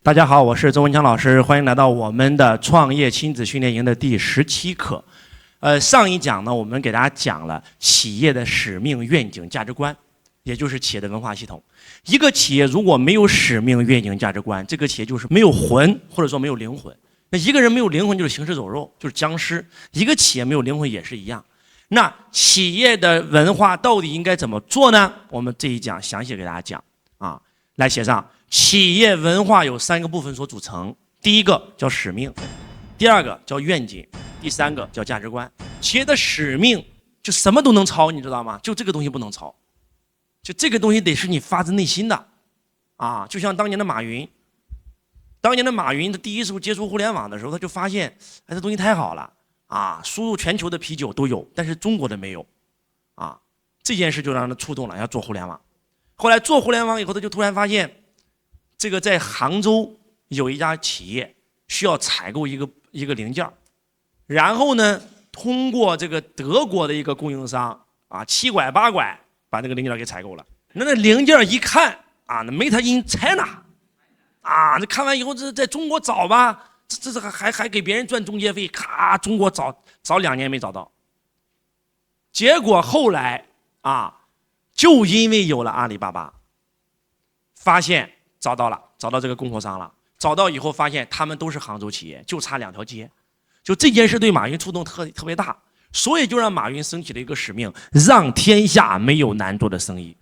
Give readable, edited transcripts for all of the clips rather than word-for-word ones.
大家好，我是周文强老师，欢迎来到我们的创业亲子训练营的第17课。上一讲呢，我们给大家讲了企业的使命、愿景、价值观，也就是企业的文化系统。一个企业如果没有使命、愿景、价值观，这个企业就是没有魂，或者说没有灵魂。那一个人没有灵魂就是行尸走肉，就是僵尸。一个企业没有灵魂也是一样。那企业的文化到底应该怎么做呢？我们这一讲详细给大家讲啊，来写上。企业文化有3个部分所组成，第一个叫使命，第二个叫愿景，第三个叫价值观。企业的使命就什么都能抄，你知道吗？就这个东西不能抄，就这个东西得是你发自内心的啊。就像当年的马云，他第一次接触互联网的时候，他就发现，哎，这东西太好了啊，输入全球的啤酒都有，但是中国的没有啊。这件事就让他触动了，要做互联网。后来做互联网以后，他就突然发现。这个在杭州有一家企业需要采购一个零件，然后呢，通过这个德国的一个供应商啊，七拐八拐把这个零件给采购了。那零件一看啊，那 Made in China 啊，那看完以后这在中国找吧，这还给别人赚中介费，咔，中国找2年没找到。结果后来啊，就因为有了阿里巴巴，发现。找到这个供货商了，找到以后发现他们都是杭州企业，就差2条街，就这件事对马云触动特别大，所以就让马云升起了一个使命，让天下没有难做的生意。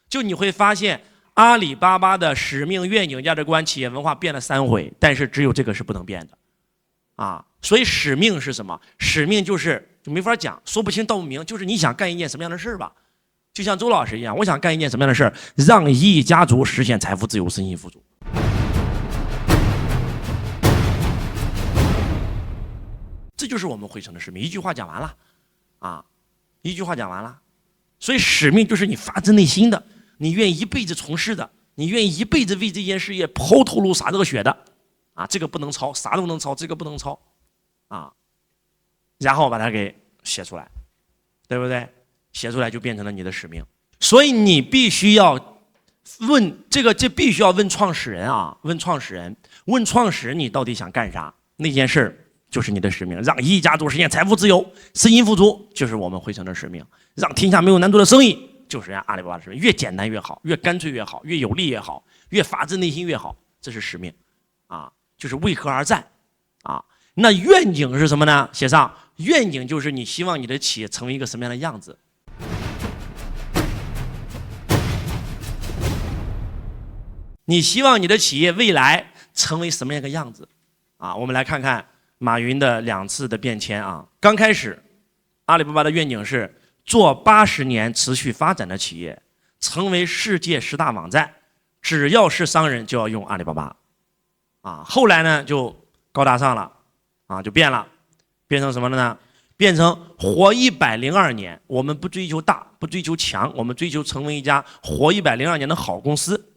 就你会发现阿里巴巴的使命、愿景、价值观、企业文化变了3回，但是只有这个是不能变的啊。所以使命是什么？使命就没法讲，说不清道不明，就是你想干一件什么样的事吧。就像周老师一样，我想干一件什么样的事儿，让1亿家族实现财富自由、身心富足。这就是我们汇成的使命。一句话讲完了，啊，一句话讲完了。所以使命就是你发自内心的，你愿意一辈子从事的，你愿意一辈子为这件事业抛头颅洒热血的，啊，这个不能抄，啥都能抄，这个不能抄，啊，然后把它给写出来，对不对？写出来就变成了你的使命，所以你必须要问这必须要问创始人啊，问创始人你到底想干啥？那件事就是你的使命，让1亿家族实现财富自由、身心富足，就是我们汇成的使命。让天下没有难做的生意，就是人家阿里巴巴的使命。越简单越好，越干脆越好，越有力越好，越发自内心越好，这是使命啊，就是为何而战啊。那愿景是什么呢？写上愿景就是你希望你的企业成为一个什么样的样子。你希望你的企业未来成为什么样的样子啊？我们来看看马云的2次的变迁啊。刚开始，阿里巴巴的愿景是做80年持续发展的企业，成为世界10大网站，只要是商人就要用阿里巴巴啊。后来呢就高大上了啊，就变成什么了呢？变成活102年，我们不追求大，不追求强，我们追求成为一家活102年的好公司。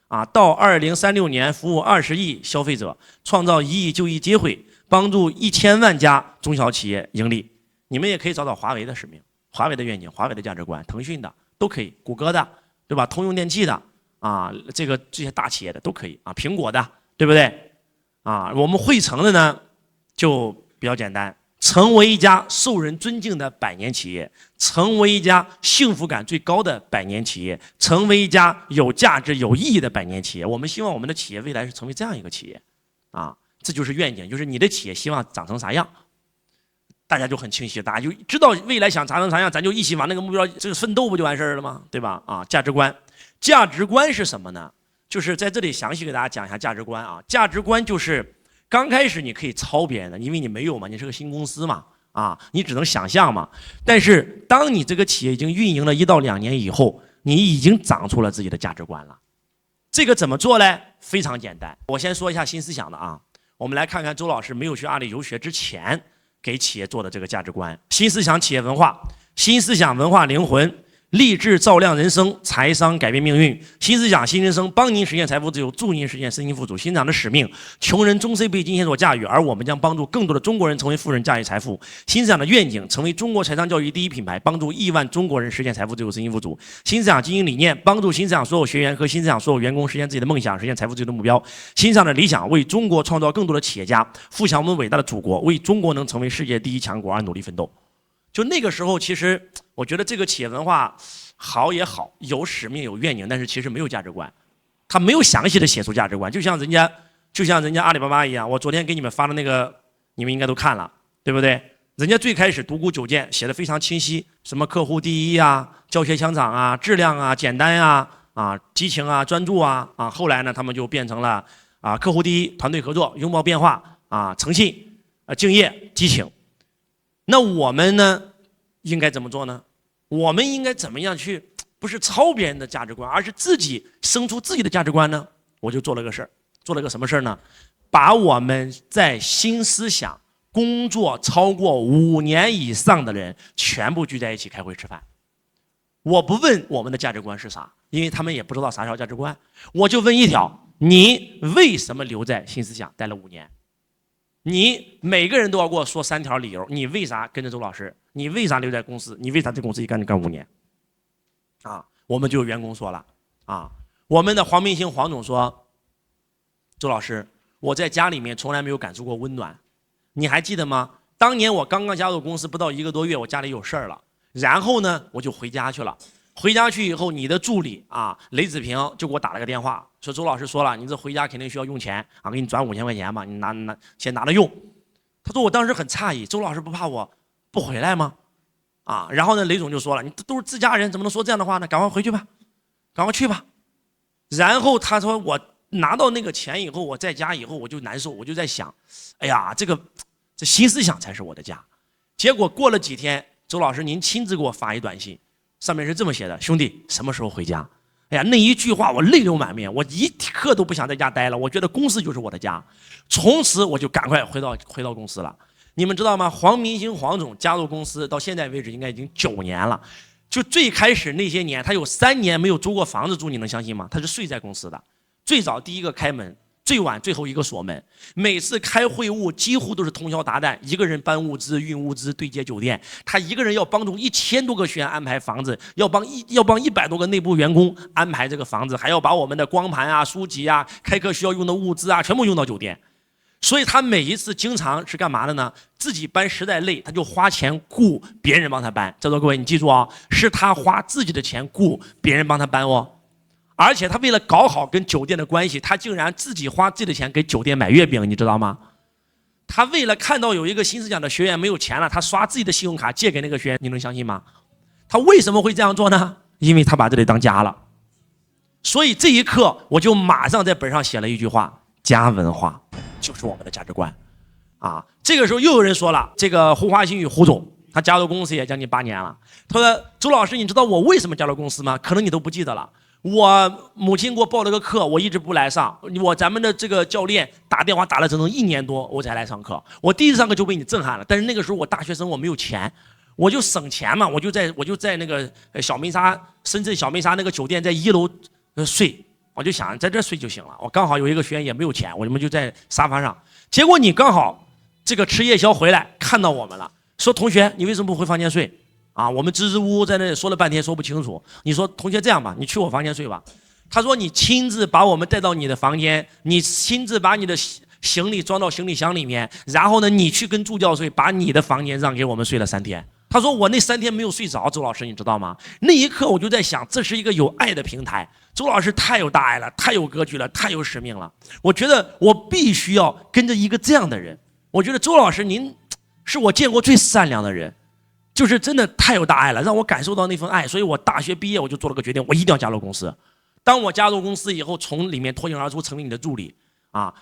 啊，到2036年服务20亿消费者，创造1亿就业机会，帮助1000万家中小企业盈利。你们也可以找华为的使命、华为的愿景、华为的价值观、腾讯的都可以，谷歌的，对吧？通用电气的啊，这些大企业的都可以啊，苹果的，对不对？啊，我们汇成的呢就比较简单。成为一家受人尊敬的100年企业，成为一家幸福感最高的100年企业，成为一家有价值有意义的100年企业。我们希望我们的企业未来是成为这样一个企业啊，这就是愿景，就是你的企业希望长成啥样，大家就很清晰，大家就知道未来想长成啥样，咱就一起往那个目标这个奋斗不就完事儿了吗？对吧？啊，价值观是什么呢？就是在这里详细给大家讲一下价值观啊。价值观就是刚开始你可以抄别人的，因为你没有嘛，你是个新公司嘛，啊，你只能想象嘛。但是当你这个企业已经运营了1到2年以后，你已经长出了自己的价值观了。这个怎么做呢？非常简单。我先说一下新思想的啊，我们来看看周老师没有去阿里游学之前给企业做的这个价值观。新思想企业文化，新思想文化灵魂，励志照亮人生，财商改变命运。新思想，新人生，帮您实现财富自由，助您实现身心富足。新思想的使命：穷人终身被金钱所驾驭，而我们将帮助更多的中国人成为富人，驾驭财富。新思想的愿景：成为中国财商教育第一品牌，帮助亿万中国人实现财富自由、身心富足。新思想经营理念：帮助新思想所有学员和新思想所有员工实现自己的梦想，实现财富自由的目标。新思想的理想：为中国创造更多的企业家，富强我们伟大的祖国，为中国能成为世界第一强国而努力奋斗。就那个时候，其实我觉得这个企业文化好也好，有使命有愿景，但是其实没有价值观，他没有详细的写出价值观，就像人家阿里巴巴一样，我昨天给你们发的那个，你们应该都看了，对不对？人家最开始独孤九剑写的非常清晰，什么客户第一啊，教学相长啊，质量啊，简单啊，激情啊，专注啊，后来呢，他们就变成了客户第一，团队合作，拥抱变化啊，诚信敬业，激情。那我们呢，应该怎么做呢？我们应该怎么样去，不是抄别人的价值观，而是自己生出自己的价值观呢？我就做了个事儿，做了个什么事儿呢？把我们在新思想工作超过5年以上的人全部聚在一起开会吃饭。我不问我们的价值观是啥，因为他们也不知道啥叫价值观。我就问一条：你为什么留在新思想待了5年？你每个人都要给我说3条理由，你为啥跟着周老师？你为啥留在公司？你为啥在公司一干就干5年？我们就有员工说了我们的黄明星黄总说，周老师，我在家里面从来没有感受过温暖，你还记得吗？当年我刚刚加入公司不到1个多月，我家里有事儿了，然后呢我就回家去了。回家去以后，你的助理雷子平就给我打了个电话，说周老师说了，你这回家肯定需要用钱给你转5000块钱吧，你先拿着用。他说我当时很诧异，周老师不怕我不回来吗？然后呢，雷总就说了，你都是自家人，怎么能说这样的话呢？赶快回去吧，赶快去吧。然后他说我拿到那个钱以后，我在家以后我就难受，我就在想，哎呀，这新思想才是我的家。结果过了几天，周老师您亲自给我发一短信。上面是这么写的：兄弟，什么时候回家？哎呀，那一句话我泪流满面，我一刻都不想在家待了，我觉得公司就是我的家。从此我就赶快回到公司了。你们知道吗？黄明星黄总加入公司到现在为止应该已经9年了。就最开始那些年，他有3年没有租过房子住，你能相信吗？他是睡在公司的，最早第一个开门，最晚最后一个锁门。每次开会务几乎都是通宵达旦，一个人搬物资、运物资、对接酒店。他一个人要帮助1000多个学员安排房子，要帮100多个内部员工安排这个房子，还要把我们的光盘书籍开课需要用的物资全部用到酒店。所以他每一次经常是干嘛的呢？自己搬实在累，他就花钱雇别人帮他搬。在座各位你记住是他花自己的钱雇别人帮他搬而且他为了搞好跟酒店的关系，他竟然自己花自己的钱给酒店买月饼，你知道吗？他为了看到有一个新思想的学员没有钱了，他刷自己的信用卡借给那个学员，你能相信吗？他为什么会这样做呢？因为他把这里当家了。所以这一刻我就马上在本上写了一句话：家文化就是我们的价值观这个时候又有人说了，这个胡华新宇胡总他加入公司也将近8年了，他说周老师，你知道我为什么加入公司吗？可能你都不记得了。我母亲给我报了个课，我一直不来上。咱们的这个教练打电话打了整整1年多，我才来上课。我第一次上课就被你震撼了，但是那个时候我大学生，我没有钱，我就省钱嘛，我就在那个深圳小梅沙那个酒店，在1楼睡，我就想在这睡就行了。我刚好有一个学员也没有钱，我们就在沙发上。结果你刚好这个吃夜宵回来看到我们了，说同学你为什么不回房间睡？我们支支吾吾在那里说了半天说不清楚。你说同学这样吧，你去我房间睡吧。他说你亲自把我们带到你的房间，你亲自把你的行李装到行李箱里面，然后呢你去跟助教睡，把你的房间让给我们睡了3天。他说我那3天没有睡着，周老师你知道吗？那一刻我就在想，这是一个有爱的平台。周老师太有大爱了，太有格局了，太有使命了。我觉得我必须要跟着一个这样的人。我觉得周老师您是我见过最善良的人，就是真的太有大爱了，让我感受到那份爱。所以我大学毕业我就做了个决定，我一定要加入公司。当我加入公司以后，从里面脱颖而出，成为你的助理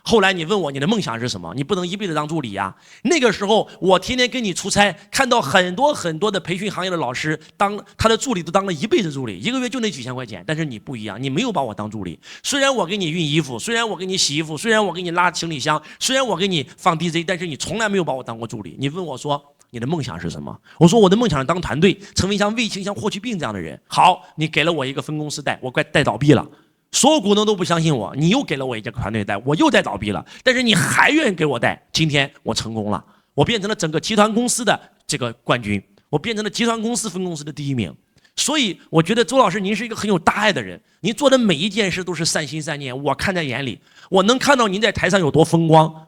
后来你问我你的梦想是什么，你不能一辈子当助理那个时候我天天跟你出差，看到很多很多的培训行业的老师当他的助理都当了1辈子助理，1个月就那几千块钱。但是你不一样，你没有把我当助理。虽然我给你熨衣服，虽然我给你洗衣服，虽然我给你拉行李箱，虽然我给你放 DJ， 但是你从来没有把我当过助理。你问我说你的梦想是什么？我说我的梦想是当团队，成为像卫青、像霍去病这样的人。好，你给了我一个分公司带，我快带倒闭了，所有股东都不相信我，你又给了我一个团队带，我又带倒闭了，但是你还愿意给我带，今天我成功了，我变成了整个集团公司的这个冠军，我变成了集团公司分公司的第1名。所以我觉得周老师您是一个很有大爱的人，您做的每一件事都是善心善念，我看在眼里，我能看到您在台上有多风光。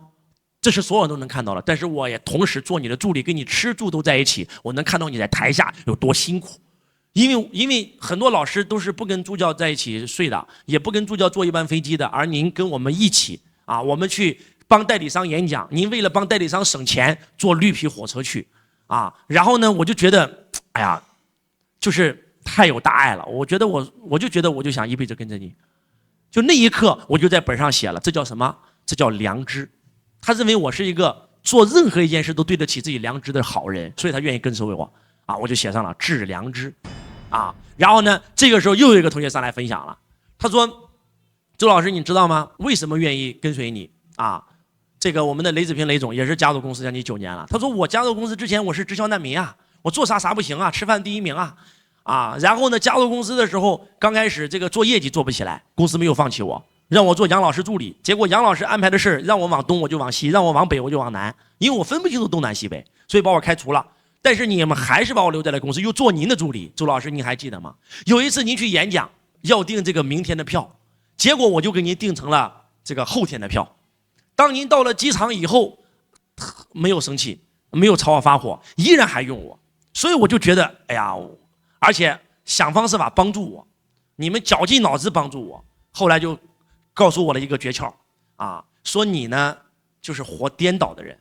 这是所有人都能看到了，但是我也同时做你的助理，跟你吃住都在一起，我能看到你在台下有多辛苦。因为很多老师都是不跟助教在一起睡的，也不跟助教坐一班飞机的，而您跟我们一起啊，我们去帮代理商演讲，您为了帮代理商省钱，坐绿皮火车去啊。然后呢，我就觉得，哎呀，就是太有大爱了。我觉得我就想一辈子跟着你。就那一刻，我就在本上写了，这叫什么？这叫良知。他认为我是一个做任何一件事都对得起自己良知的好人，所以他愿意跟随我啊，我就写上了致良知啊。然后呢，这个时候又有一个同学上来分享了，他说：“周老师，你知道吗？为什么愿意跟随你啊？这个我们的雷子平雷总也是加入公司将近9年了。他说我加入公司之前我是直销难民啊，我做啥不行啊，吃饭第1名啊。然后呢，加入公司的时候刚开始这个做业绩做不起来，公司没有放弃我。”让我做杨老师助理，结果杨老师安排的事让我往东我就往西，让我往北我就往南，因为我分不清楚东南西北，所以把我开除了。但是你们还是把我留在了公司，又做您的助理。周老师，您还记得吗？有一次您去演讲，要订这个明天的票，结果我就给您订成了这个后天的票。当您到了机场以后，没有生气，没有朝我发火，依然还用我，所以我就觉得，哎呀，而且想方设法帮助我，你们绞尽脑汁帮助我，后来就告诉我了一个诀窍啊，说你呢就是活颠倒的人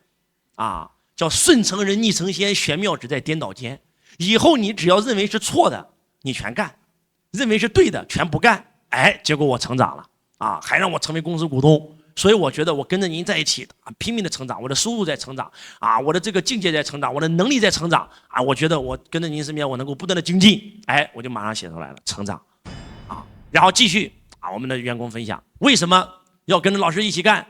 啊，叫顺承人逆成仙，玄妙只在颠倒间。以后你只要认为是错的，你全干；认为是对的，全不干。哎，结果我成长了啊，还让我成为公司股东。所以我觉得我跟着您在一起拼命的成长，我的收入在成长啊，我的这个境界在成长，我的能力在成长啊。我觉得我跟着您身边，我能够不断的精进。哎，我就马上写出来了，成长啊，然后继续。啊，我们的员工分享为什么要跟着老师一起干？